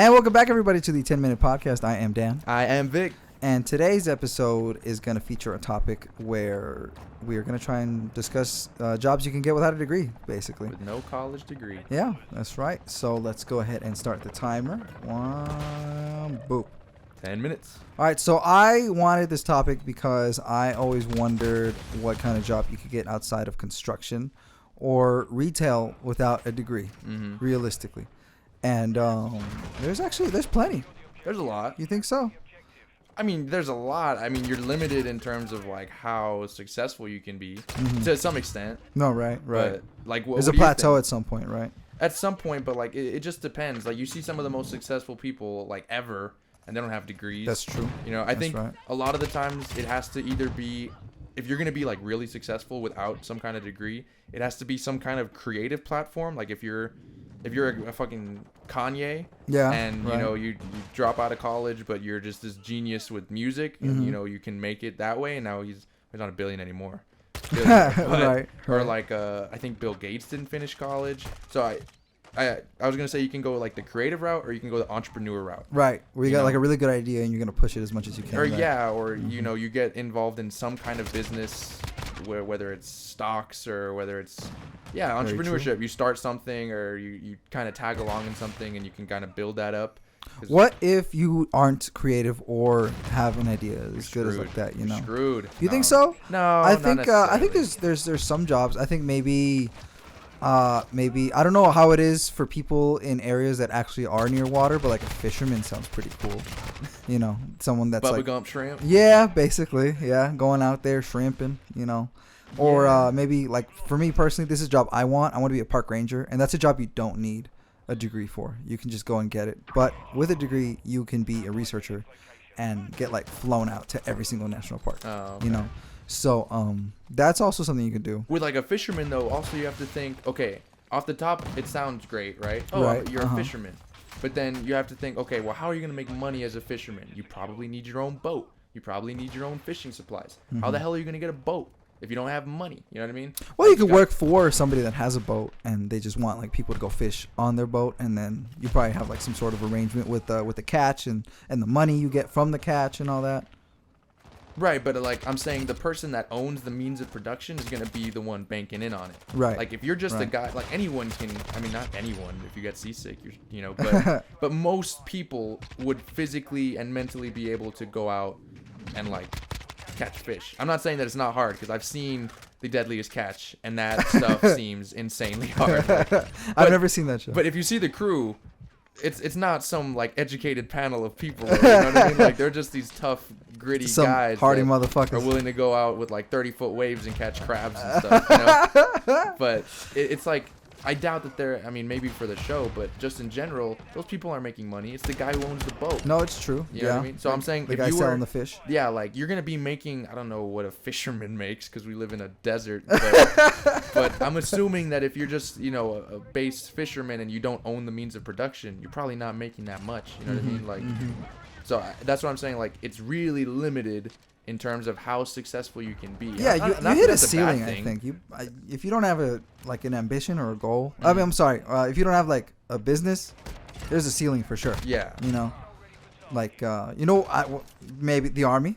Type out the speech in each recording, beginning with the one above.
And welcome back, everybody, to the 10-Minute Podcast. I am Dan. I am Vic. And today's episode is going to feature a topic where we are going to try and discuss jobs you can get without a degree, basically. With no college degree. Yeah, that's right. So let's go ahead and start the timer. Boop. 10 minutes. All right, so I wanted this topic because I always wondered what kind of job you could get outside of construction or retail without a degree, realistically. And there's plenty. There's a lot. You think so? I mean, there's a lot. I mean, you're limited in terms of like how successful you can be to some extent. No, right. But, like, there's a plateau at some point, right? At some point, but like it just depends. Like you see some of the most successful people like ever, and they don't have degrees. That's true. You know, I think a lot of the times it has to either be, if you're gonna be like really successful without some kind of degree, it has to be some kind of creative platform. Like if you're a fucking Kanye, and you know you drop out of college, but you're just this genius with music, and you know you can make it that way. And now he's not a billion anymore. Right. Or like I think Bill Gates didn't finish college, so I was gonna say you can go like the creative route, or you can go the entrepreneur route. Right, where you got like a really good idea and you're gonna push it as much as you can. Or you know you get involved in some kind of business, whether it's stocks or whether it's entrepreneurship. You start something, or you kind of tag along in something, and you can kind of build that up. What if you aren't creative or have an idea as good as like that? You know, you're screwed. You think so? No, I think there's some jobs. I think maybe I don't know how it is for people in areas that actually are near water, but like a fisherman sounds pretty cool. You know, someone that's like bubblegum shrimp. Yeah, basically. Yeah, going out there shrimping. You know. Or maybe like for me personally, this is a job I want. I want to be a park ranger, and that's a job you don't need a degree for. You can just go and get it. But with a degree, you can be a researcher and get like flown out to every single national park. Oh, okay. You know. So that's also something you can do. With like a fisherman though, also you have to think, okay, off the top it sounds great, right? Oh, right. You're a fisherman. But then you have to think, okay, well, how are you going to make money as a fisherman? You probably need your own boat. You probably need your own fishing supplies. How the hell are you going to get a boat if you don't have money? You know what I mean? Well, like, you could work for somebody that has a boat, and they just want like people to go fish on their boat, and then you probably have like some sort of arrangement with the catch and the money you get from the catch and all that. Right, but like I'm saying, the person that owns the means of production is going to be the one banking in on it. Right. Like if you're just a guy, like anyone can, I mean, not anyone, if you get seasick, but most people would physically and mentally be able to go out and like catch fish. I'm not saying that it's not hard, because I've seen The Deadliest Catch, and that stuff seems insanely hard. I've never seen that show. But if you see the crew, it's not some like educated panel of people. You know what I mean? Like they're just these tough, gritty guys, hardy motherfuckers, are willing to go out with like 30-foot waves and catch crabs and stuff. You know? But it's like, I doubt that they're, I mean, maybe for the show, but just in general, those people aren't making money. It's the guy who owns the boat. No, it's true. You know what I mean? So I'm saying, the guy selling the fish. Yeah, like you're gonna be making, I don't know what a fisherman makes, because we live in a desert. But I'm assuming that if you're just, you know, a base fisherman and you don't own the means of production, you're probably not making that much. You know what I mean? Like, so that's what I'm saying. Like, it's really limited in terms of how successful you can be. Yeah, you hit a ceiling, I think. If you don't have an ambition or a goal, I mean, I'm sorry, if you don't have like a business, there's a ceiling for sure. Yeah. You know, like maybe the army.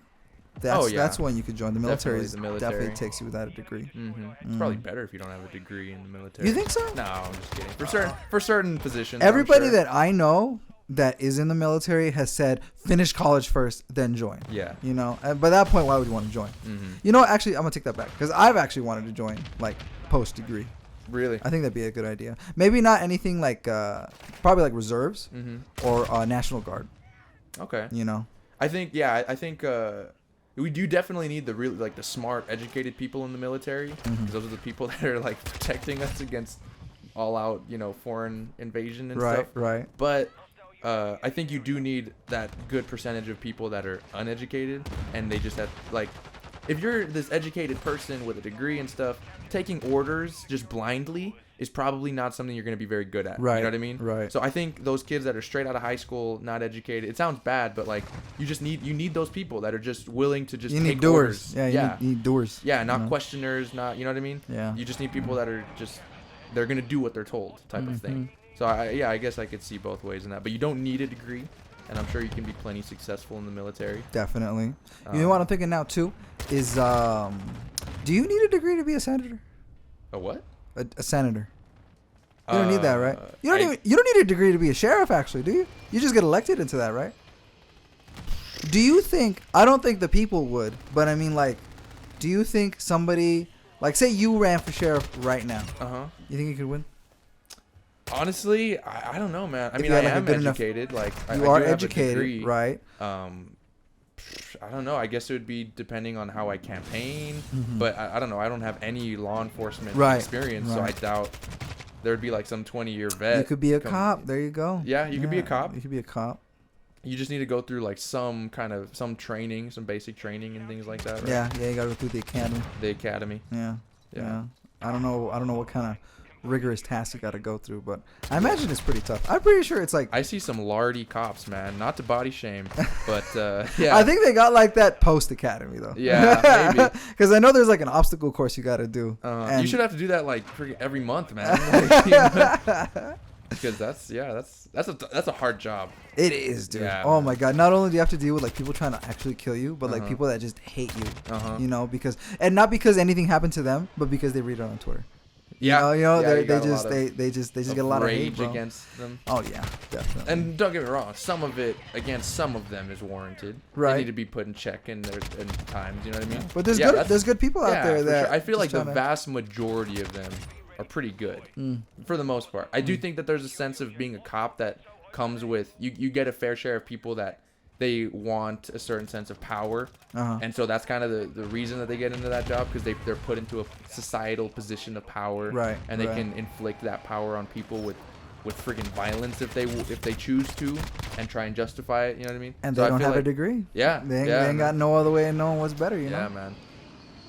That's when you could join. The military. Definitely takes you without a degree. It's probably better if you don't have a degree in the military. You think so? No, I'm just kidding. For certain positions. Everybody that I know that is in the military has said finish college first, then join. Yeah. You know, and by that point, why would you want to join? You know, actually, I'm gonna take that back, because I've actually wanted to join like post degree. Really? I think that'd be a good idea. Maybe not anything like probably like reserves or National Guard. Okay. You know. I think we do definitely need the really like the smart, educated people in the military. Those are the people that are like protecting us against all out, you know, foreign invasion and stuff. Right. But I think you do need that good percentage of people that are uneducated, and they just have, like, if you're this educated person with a degree and stuff, taking orders just blindly is probably not something you're going to be very good at. Right. You know what I mean? Right. So I think those kids that are straight out of high school, not educated, it sounds bad, but like you need those people that are just willing to just take orders. Yeah, you need doers. Yeah, not questioners, not, you know what I mean? Yeah. You just need people that are just, they're going to do what they're told type of thing. So I guess I could see both ways in that. But you don't need a degree, and I'm sure you can be plenty successful in the military. Definitely. You know what I'm thinking now too is, do you need a degree to be a senator? A what? A senator. You don't need that, right? You don't need a degree to be a sheriff, actually, do you? You just get elected into that, right? Do you think? I don't think the people would, but I mean, like, do you think somebody, like, say you ran for sheriff right now? You think you could win? Honestly, I don't know, man. I If mean, you I had, like, a am good enough- educated. Like, You I are do have a educated, degree. right? I don't know. I guess it would be depending on how I campaign, but I don't know. I don't have any law enforcement experience, so I doubt there would be like some 20-year vet. You could be a cop. There you go. Yeah, you could be a cop. You could be a cop. You just need to go through like some training, some basic training and things like that, right? Yeah, you gotta go through the academy. The academy. Yeah. I don't know what kind of rigorous tasks you got to go through, but I imagine it's pretty tough. I'm pretty sure it's like, I see some lardy cops, man. Not to body shame, but yeah. I think they got like that post academy though. Yeah, maybe. Because I know there's like an obstacle course you got to do. You should have to do that like every month, man. Like, you know? Because that's a hard job. It is, dude. Yeah, oh man. my god. Not only do you have to deal with like people trying to actually kill you, but like people that just hate you. You know, and not because anything happened to them, but because they read it on Twitter. Yeah, you know, you they just get a lot of hate, rage bro. against them. Oh yeah, definitely. And don't get me wrong, some of it against some of them is warranted. Right. They need to be put in check in times. You know what I mean? But there's good people out there for that sure. I feel like the to... vast majority of them are pretty good for the most part. I do think that there's a sense of being a cop that comes with you get a fair share of people that they want a certain sense of power, and so that's kind of the reason that they get into that job, because they're put into a societal position of power, right? And they can inflict that power on people with friggin' violence if they choose to, and try and justify it. You know what I mean? And so they don't have a degree. Yeah, they ain't got no other way of knowing what's better. You know? Yeah, man.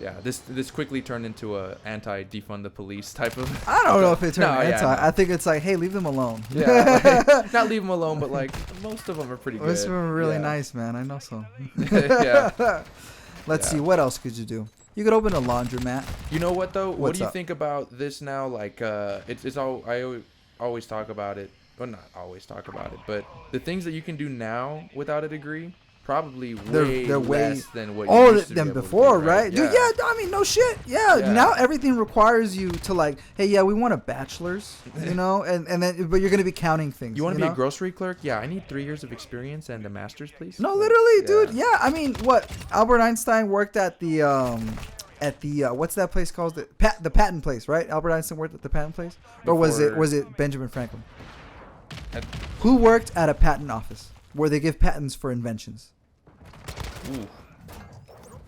Yeah, this quickly turned into a anti-defund the police type of. I don't know if it turned anti. Yeah, I think it's like, hey, leave them alone. Yeah, like, not leave them alone, but like most of them are pretty good. Most of them are really nice, man. I know so. Yeah. Let's see, what else could you do? You could open a laundromat. You know what though? What do you up? think about this now? Like, it's all I always talk about it. Well, not always talk about it, but the things that you can do now without a degree. Probably they're way less than what you used to than be able before, to do, right? Dude, yeah, I mean, no shit. Yeah, now everything requires you to like, hey, yeah, we want a bachelor's, you know, and then but you're gonna be counting things. You want to be a grocery clerk? Yeah, I need 3 years of experience and a master's, please. No, literally, dude. Yeah, I mean, what Albert Einstein worked at the what's that place called? The patent place, right? Albert Einstein worked at the patent place, or was it Benjamin Franklin? Who worked at a patent office where they give patents for inventions? Ooh.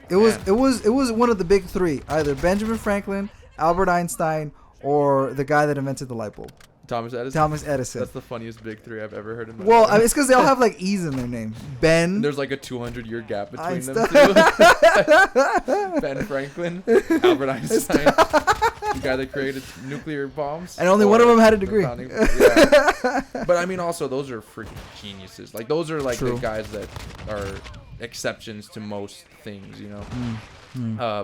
It was one of the big three, either Benjamin Franklin, Albert Einstein, or the guy that invented the light bulb. Thomas Edison. That's the funniest big three I've ever heard in my life. I mean, it's because they all have like E's in their name. Ben. There's like a 200-year gap between them too. Ben Franklin, Albert Einstein, the guy that created nuclear bombs. And only one of them had a degree. Yeah. But I mean, also those are freaking geniuses. Like those are like the guys that are exceptions to most things, you know.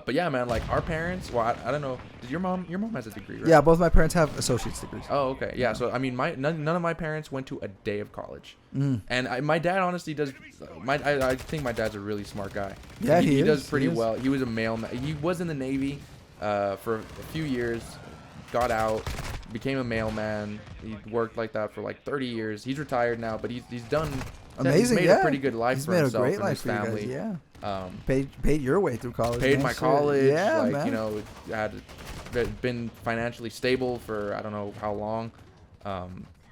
But yeah, man, like our parents. Well, I don't know. Did your mom has a degree, right? Yeah, both my parents have associate's degrees. Oh, okay. Yeah. So I mean, none of my parents went to a day of college, and my dad honestly does. I think my dad's a really smart guy. Yeah, he does pretty well. He was a mailman. He was in the Navy for a few years, got out, became a mailman. He worked like that for like 30 years. He's retired now, but he's done. Amazing. He's made a pretty good life for himself and his family. You guys, paid your way through college. Paid my college. Yeah, like, man. you know, had been financially stable for I don't know how long.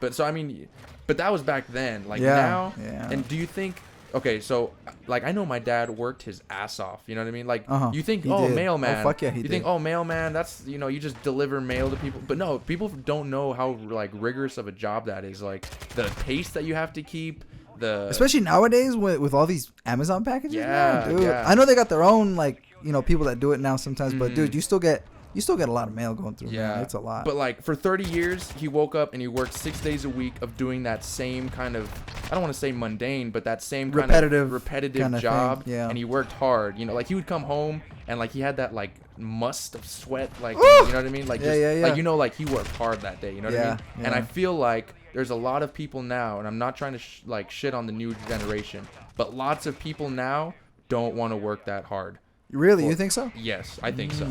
But so I mean, but that was back then. Like now. Yeah. And do you think? Okay, so like I know my dad worked his ass off. You know what I mean? Like you think, mailman. Oh fuck yeah, he did. You think, mailman. That's you just deliver mail to people. But no, people don't know how like rigorous of a job that is. Like the pace that you have to keep. Especially nowadays with all these Amazon packages. Yeah, dude. Yeah. I know they got their own like people that do it now sometimes, but dude, you still get you still get a lot of mail going through. Yeah, man. It's a lot. But like for 30 years, he woke up and he worked 6 days a week of doing that same kind of, I don't want to say mundane, but that same kind of repetitive kind of job. thing, yeah. And he worked hard. You know, like he would come home and like he had that like must of sweat, like you know what I mean? Like like you know, like he worked hard that day. You know what I mean? Yeah. And I feel like there's a lot of people now, and I'm not trying to like shit on the new generation, but lots of people now don't want to work that hard. Really, you think so? Yes, I think so.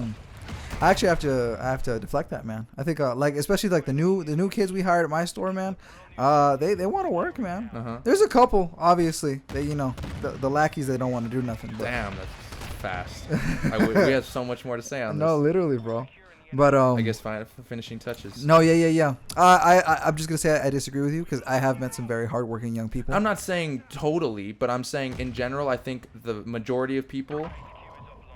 I actually have to deflect that, man. I think like especially like the new kids we hired at my store, man. They want to work, man. There's a couple, obviously. They the lackeys, they don't want to do nothing. But. Damn, that's fast. We have so much more to say on this. No, literally, bro. But I guess finishing touches. No, yeah. I'm just gonna say I disagree with you because I have met some very hardworking young people. I'm not saying totally, but I'm saying in general, I think the majority of people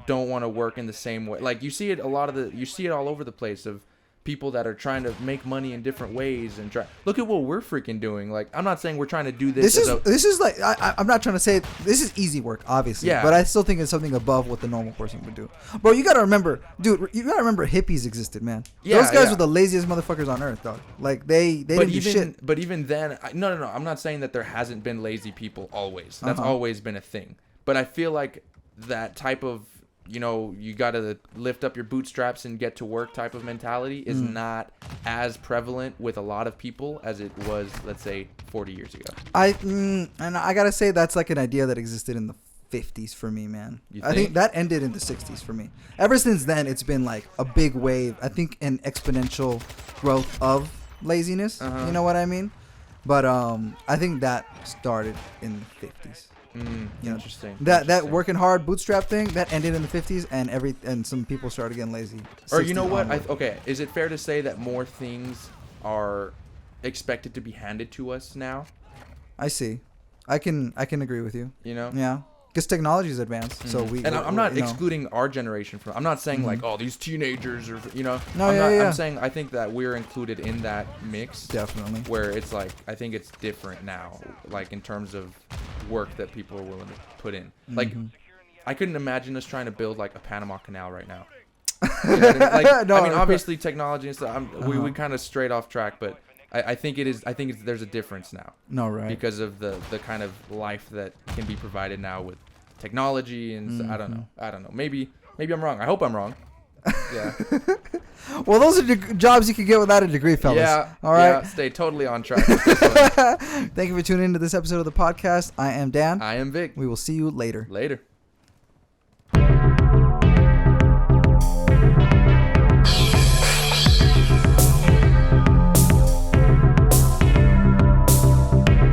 don't want to work in the same way. Like you see it you see it all over the place of people that are trying to make money in different ways and try. Look at what we're freaking doing. Like I'm not saying we're trying to do this. This is like I'm not trying to say this is easy work, obviously. Yeah. But I still think it's something above what the normal person would do. Bro, you gotta remember, dude. You gotta remember hippies existed, man. Yeah, those guys were the laziest motherfuckers on earth, dog. Like they didn't do shit. But even then, no. I'm not saying that there hasn't been lazy people always. That's always been a thing. But I feel like that type of you got to lift up your bootstraps and get to work type of mentality is not as prevalent with a lot of people as it was, let's say, 40 years ago. And I got to say that's like an idea that existed in the 50s for me, man. I think that ended in the 60s for me. Ever since then, it's been like a big wave. I think an exponential growth of laziness. You know what I mean? But I think that started in the 50s. Interesting. That working hard bootstrap thing that ended in the 50s, and some people started getting lazy. Or you know what? Is it fair to say that more things are expected to be handed to us now? I see. I can agree with you. Yeah. Because technology is advanced, so I'm not excluding our generation from. I'm not saying like, oh, these teenagers or No, I'm saying I think that we're included in that mix. Definitely. Where it's like I think it's different now, like in terms of work that people are willing to put in. Like I couldn't imagine us trying to build like a Panama Canal right now. You know what I mean? Like, I mean, obviously technology and stuff. We kind of strayed off track, but. I think it is. I think there's a difference now. No, right. Because of the kind of life that can be provided now with technology and I don't know. Maybe I'm wrong. I hope I'm wrong. Yeah. Well, those are jobs you can get without a degree, fellas. Yeah. All right. Yeah, stay totally on track with this one. Thank you for tuning into this episode of the podcast. I am Dan. I am Vic. We will see you later. Later.